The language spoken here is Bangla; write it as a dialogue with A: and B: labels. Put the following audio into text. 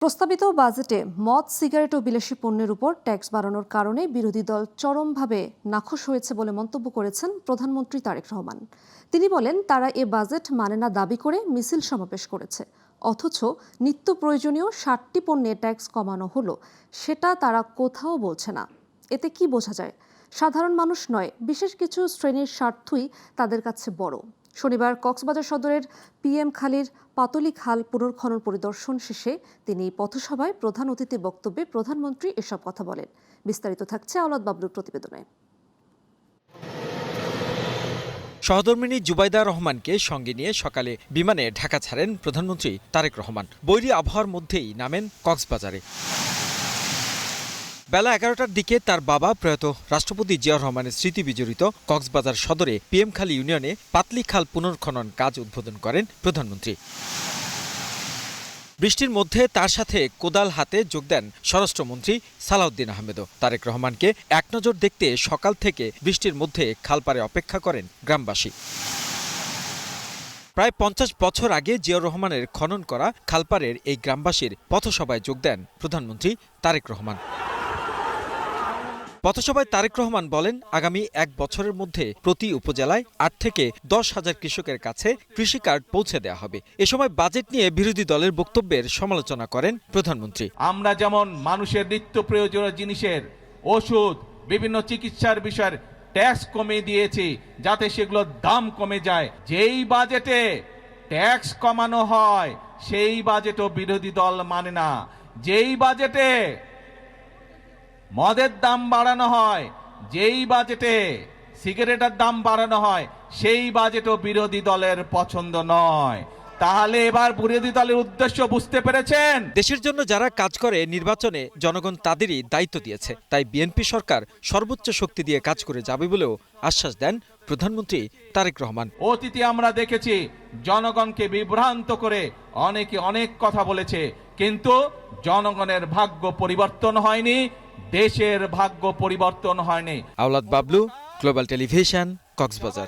A: প্রস্তাবিত বাজেটে মদ, সিগারেট ও বিলাসী পণ্যের উপর ট্যাক্স বাড়ানোর কারণে বিরোধী দল চরমভাবে নাখোশ হয়েছে বলে মন্তব্য করেছেন প্রধানমন্ত্রী তারেক রহমান। তিনি বলেন, তারা এ বাজেট মানে না দাবি করে মিছিল সমাবেশ করেছে, অথচ নিত্য প্রয়োজনীয় ৬০টি পণ্যে ট্যাক্স কমানো হলো, সেটা তারা কোথাও বলছে না। এতে কি বোঝা যায়? সাধারণ মানুষ নয়, বিশেষ কিছু শ্রেণীর স্বার্থই তাদের কাছে বড়। শনিবার কক্সবাজার সদরের PM খালির পাতলি খাল পুনর্খনন পরিদর্শন শেষে তিনি পথসভায় প্রধান অতিথির বক্তব্যে প্রধানমন্ত্রী এসব কথা বলেন। বিস্তারিত থাকছে আওলাদ বাবলুর প্রতিবেদনে।
B: সহধর্মিণী জুবাইদা রহমানকে সঙ্গে নিয়ে সকালে বিমানে ঢাকা ছাড়েন প্রধানমন্ত্রী তারেক রহমান। বৈরী আবহাওয়ার মধ্যেই নামেন কক্সবাজারে। বেলা 11টার দিকে তার বাবা প্রয়াত রাষ্ট্রপতি জিয়াউর রহমানের স্মৃতি বিজড়িত কক্সবাজার সদরে PM খালি ইউনিয়নে পাতলি খাল পুনর্খনন কাজ উদ্বোধন করেন প্রধানমন্ত্রী। বৃষ্টির মধ্যে তার সাথে কোদাল হাতে যোগ দেন স্বরাষ্ট্রমন্ত্রী সালাউদ্দিন আহমেদও। তারেক রহমানকে এক নজর দেখতে সকাল থেকে বৃষ্টির মধ্যে খালপাড়ে অপেক্ষা করেন গ্রামবাসী। প্রায় ৫০ বছর আগে জিয়াউর রহমানের খনন করা খালপাড়ের এই গ্রামবাসীর পথসভায় যোগ দেন প্রধানমন্ত্রী তারেক রহমান। পথসভায় তারেক রহমান বলেন, আগামী ১ বছরের মধ্যে প্রতি উপজেলায় ৮ থেকে ১০,০০০ কৃষকের কাছে কৃষি কার্ড পৌঁছে দেওয়া হবে। এ সময় বাজেট নিয়ে বিরোধী দলের বক্তব্যের সমালোচনা করেন প্রধানমন্ত্রী।
C: আমরা যেমন মানুষের নিত্য প্রয়োজনীয় জিনিসের ওষুধ, বিভিন্ন চিকিৎসার বিষয়ের ট্যাক্স কমিয়ে দিয়েছি যাতে সেগুলোর দাম কমে যায়। যেই বাজেটে ট্যাক্স কমানো হয় সেই বাজেটও বিরোধী দল মানে না। যেই বাজেটে মদের দাম বাড়ানো হয়, যেই বাজেটে সিগারেটের দাম বাড়ানো হয়, সেই বাজেটও বিরোধী দলের পছন্দ নয়। তাহলে এবার বিরোধী দলের উদ্দেশ্য বুঝতে পেরেছেন?
B: দেশের জন্য যারা কাজ করে নির্বাচনে জনগণ তাদেরই দায়িত্ব দিয়েছে, তাই বিএনপি সরকার সর্বোচ্চ শক্তি দিয়ে কাজ করে যাবে বলেও আশ্বাস দেন প্রধানমন্ত্রী তারেক রহমান।
C: অতীতে আমরা দেখেছি জনগণকে বিভ্রান্ত করে অনেকে অনেক কথা বলেছে, কিন্তু জনগণের ভাগ্য পরিবর্তন হয়নি, দেশের ভাগ্য পরিবর্তন হয়নি।
B: আওলাদ বাবলু, গ্লোবাল টেলিভিশন, কক্সবাজার।